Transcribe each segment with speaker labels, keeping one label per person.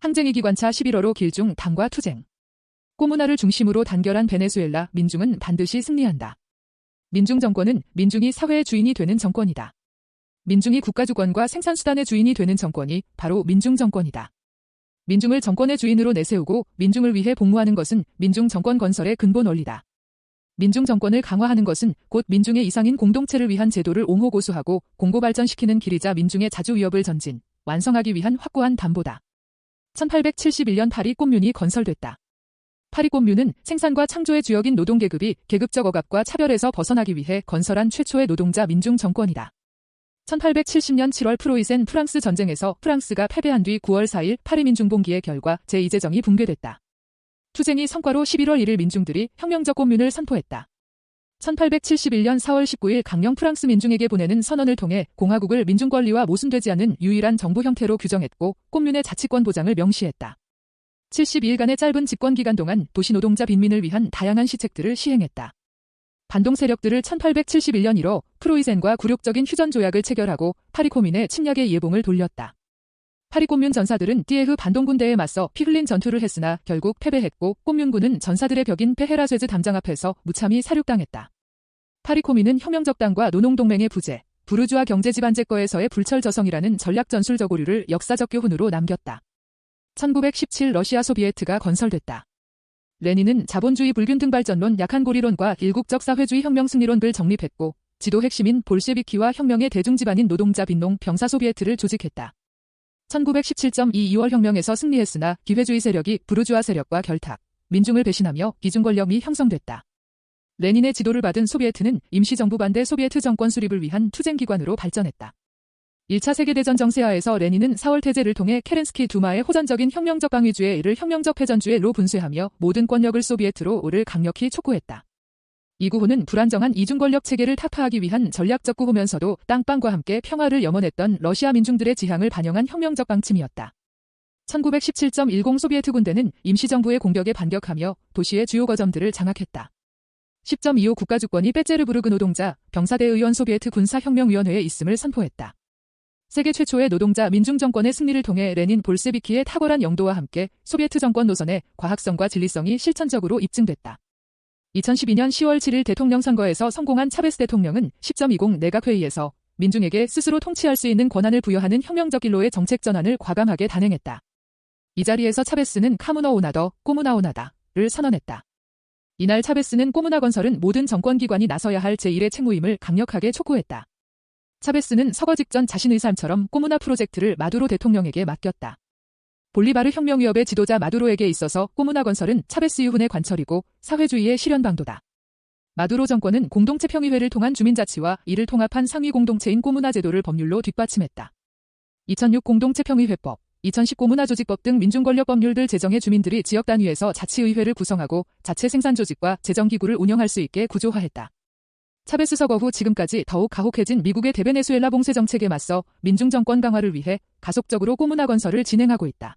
Speaker 1: 항쟁이 기관차 11호로 길중 당과 투쟁. 꼬무나를 중심으로 단결한 베네수엘라 민중은 반드시 승리한다. 민중 정권은 민중이 사회의 주인이 되는 정권이다. 민중이 국가주권과 생산수단의 주인이 되는 정권이 바로 민중 정권이다. 민중을 정권의 주인으로 내세우고 민중을 위해 복무하는 것은 민중 정권 건설의 근본 원리다. 민중 정권을 강화하는 것은 곧 민중의 이상인 공동체를 위한 제도를 옹호고수하고 공고발전시키는 길이자 민중의 자주위협을 전진, 완성하기 위한 확고한 담보다. 1871년 파리 꼼뮌이 건설됐다. 파리 꼼뮌은 생산과 창조의 주역인 노동계급이 계급적 억압과 차별에서 벗어나기 위해 건설한 최초의 노동자 민중 정권이다. 1870년 7월 프로이센 프랑스 전쟁에서 프랑스가 패배한 뒤 9월 4일 파리 민중봉기의 결과 제2제정이 붕괴됐다. 투쟁이 성과로 11월 1일 민중들이 혁명적 꼼뮌을 선포했다. 1871년 4월 19일 강령 프랑스 민중에게 보내는 선언을 통해 공화국을 민중권리와 모순되지 않은 유일한 정부 형태로 규정했고 꼼뮌의 자치권 보장을 명시했다. 72일간의 짧은 집권기간 동안 도시노동자 빈민을 위한 다양한 시책들을 시행했다. 반동 세력들을 1871년 1호 프로이센과 굴욕적인 휴전조약을 체결하고 파리 코민의 침략의 예봉을 돌렸다. 파리 꼼뮌 전사들은 띠에흐 반동군대에 맞서 피 흘린 전투를 했으나 결국 패배했고 꼼뮌군은 전사들의 벽인 페헤라쇠즈 담장 앞에서 무참히 사륙당했다. 파리 코민은 혁명적 당과 노농동맹의 부재, 부르주아 경제집안제거에서의 불철저성이라는 전략 전술적 오류를 역사적 교훈으로 남겼다. 1917 러시아 소비에트가 건설됐다. 레닌은 자본주의 불균등 발전론 약한 고리론과 일국적 사회주의 혁명 승리론을 정립했고 지도 핵심인 볼셰비키와 혁명의 대중집안인 노동자 빈농 병사 소비에트를 조직했다. 1917.2 2월 혁명에서 승리했으나 기회주의 세력이 부르주아 세력과 결탁, 민중을 배신하며 이중권력이 형성됐다. 레닌의 지도를 받은 소비에트는 임시정부 반대 소비에트 정권 수립을 위한 투쟁기관으로 발전했다. 1차 세계대전 정세하에서 레닌은 4월 태제를 통해 케렌스키 두마의 호전적인 혁명적 방위주의 이를 혁명적 패전주의로 분쇄하며 모든 권력을 소비에트로 오를 강력히 촉구했다. 이 구호는 불안정한 이중권력 체계를 타파하기 위한 전략적 구호면서도 땅빵과 함께 평화를 염원했던 러시아 민중들의 지향을 반영한 혁명적 방침이었다. 1917.10 소비에트 군대는 임시정부의 공격에 반격하며 도시의 주요 거점들을 장악했다. 10.25 국가주권이 베제르부르크 노동자 병사대의원 소비에트 군사혁명위원회에 있음을 선포했다. 세계 최초의 노동자 민중정권의 승리를 통해 레닌 볼셰비키의 탁월한 영도와 함께 소비에트 정권 노선의 과학성과 진리성이 실천적으로 입증됐다. 2012년 10월 7일 대통령 선거에서 성공한 차베스 대통령은 10.20 내각회의에서 민중에게 스스로 통치할 수 있는 권한을 부여하는 혁명적 길로의 정책 전환을 과감하게 단행했다. 이 자리에서 차베스는 카무너 오나더, 꼬무나 오나다를 선언했다. 이날 차베스는 꼬무나 건설은 모든 정권기관이 나서야 할 제1의 책무임을 강력하게 촉구했다. 차베스는 서거 직전 자신의 삶처럼 꼬무나 프로젝트를 마두로 대통령에게 맡겼다. 볼리바르 혁명위협의 지도자 마두로에게 있어서 꼬무나 건설은 차베스 유훈의 관철이고 사회주의의 실현방도다. 마두로 정권은 공동체평의회를 통한 주민자치와 이를 통합한 상위 공동체인 꼬무나 제도를 법률로 뒷받침했다. 2006 공동체평의회법, 2010 꼬무나 조직법 등 민중권력 법률들 제정해 주민들이 지역단위에서 자치의회를 구성하고 자체 생산조직과 재정기구를 운영할 수 있게 구조화했다. 차베스 서거 후 지금까지 더욱 가혹해진 미국의 대베네수엘라 봉쇄 정책에 맞서 민중정권 강화를 위해 가속적으로 꼬무나 건설을 진행하고 있다.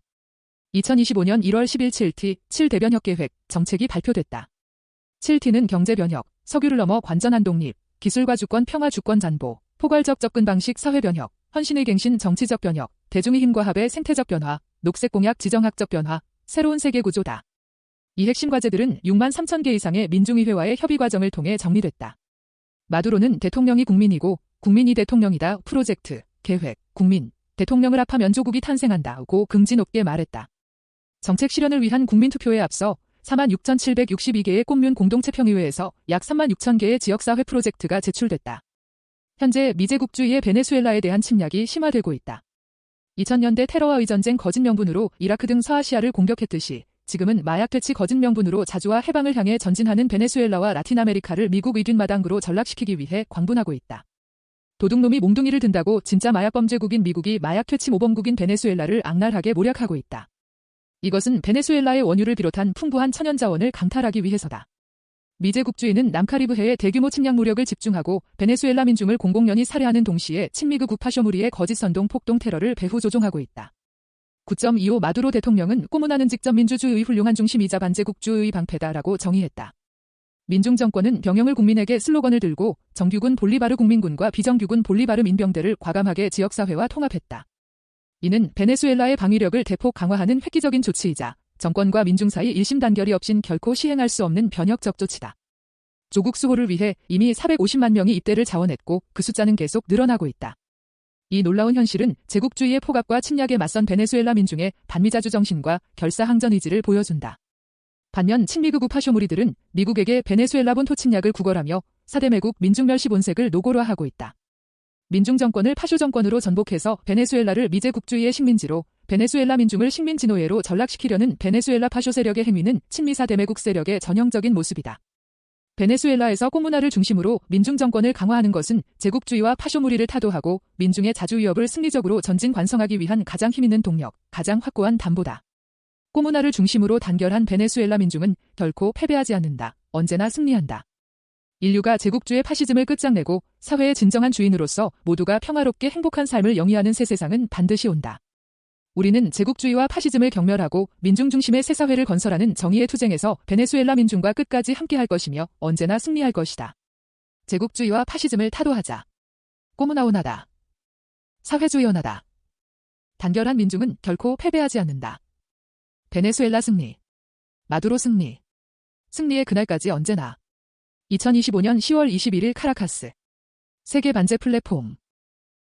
Speaker 1: 2025년 1월 10일 7T, 7대변혁계획, 정책이 발표됐다. 7T는 경제변혁, 석유를 넘어 관전한 독립, 기술과 주권 평화 주권 잔보, 포괄적 접근 방식 사회변혁, 헌신의 갱신 정치적 변혁, 대중의 힘과 합의 생태적 변화, 녹색공약 지정학적 변화, 새로운 세계구조다. 이 핵심 과제들은 6만 3천 개 이상의 민중의회와의 협의 과정을 통해 정리됐다. 마두로는 대통령이 국민이고 국민이 대통령이다 프로젝트, 계획, 국민, 대통령을 합하면 조국이 탄생한다고 긍지 높게 말했다. 정책 실현을 위한 국민투표에 앞서 46,762개의 꼼뮌 공동체평의회에서 약 36,000 개의 지역사회 프로젝트가 제출됐다. 현재 미제국주의의 베네수엘라에 대한 침략이 심화되고 있다. 2000년대 테러와의 전쟁 거짓 명분으로 이라크 등 서아시아를 공격했듯이 지금은 마약 퇴치 거짓 명분으로 자주와 해방을 향해 전진하는 베네수엘라와 라틴 아메리카를 미국의 뒷마당으로 전락시키기 위해 광분하고 있다. 도둑놈이 몽둥이를 든다고 진짜 마약범죄국인 미국이 마약 퇴치 모범국인 베네수엘라를 악랄하게 모략하고 있다. 이것은 베네수엘라의 원유를 비롯한 풍부한 천연자원을 강탈하기 위해서다. 미제국주의는 남카리브해에 대규모 침략 무력을 집중하고 베네수엘라 민중을 공공연히 살해하는 동시에 친미극 우파쇼무리의 거짓 선동 폭동 테러를 배후 조종하고 있다. 9.25 마두로 대통령은 꼬무나는 직접 민주주의의 훌륭한 중심이자 반제국주의의 방패다라고 정의했다. 민중정권은 병영을 국민에게 슬로건을 들고 정규군 볼리바르 국민군과 비정규군 볼리바르 민병대를 과감하게 지역사회와 통합했다. 이는 베네수엘라의 방위력을 대폭 강화하는 획기적인 조치이자 정권과 민중 사이 일심 단결이 없인 결코 시행할 수 없는 변혁적 조치다. 조국 수호를 위해 이미 450만 명이 입대를 자원했고 그 숫자는 계속 늘어나고 있다. 이 놀라운 현실은 제국주의의 포갑과 침략에 맞선 베네수엘라 민중의 반미자주 정신과 결사항전 의지를 보여준다. 반면 친미극우 파쇼 무리들은 미국에게 베네수엘라 본토 침략을 구걸하며 사대매국 민중멸시 본색을 노골화하고 있다. 민중 정권을 파쇼 정권으로 전복해서 베네수엘라를 미제국주의의 식민지로, 베네수엘라 민중을 식민지노예로 전락시키려는 베네수엘라 파쇼 세력의 행위는 친미 사대매국 세력의 전형적인 모습이다. 베네수엘라에서 꼬문화를 중심으로 민중 정권을 강화하는 것은 제국주의와 파쇼 무리를 타도하고 민중의 자주 위협을 승리적으로 전진 관성하기 위한 가장 힘있는 동력, 가장 확고한 담보다. 꼬문화를 중심으로 단결한 베네수엘라 민중은 결코 패배하지 않는다. 언제나 승리한다. 인류가 제국주의 파시즘을 끝장내고 사회의 진정한 주인으로서 모두가 평화롭게 행복한 삶을 영위하는 새 세상은 반드시 온다. 우리는 제국주의와 파시즘을 경멸하고 민중 중심의 새 사회를 건설하는 정의의 투쟁에서 베네수엘라 민중과 끝까지 함께할 것이며 언제나 승리할 것이다. 제국주의와 파시즘을 타도하자. 꼬문화원하다. 사회주의원하다. 단결한 민중은 결코 패배하지 않는다. 베네수엘라 승리. 마두로 승리. 승리의 그날까지 언제나. 2025년 10월 21일 카라카스. 세계 반제 플랫폼.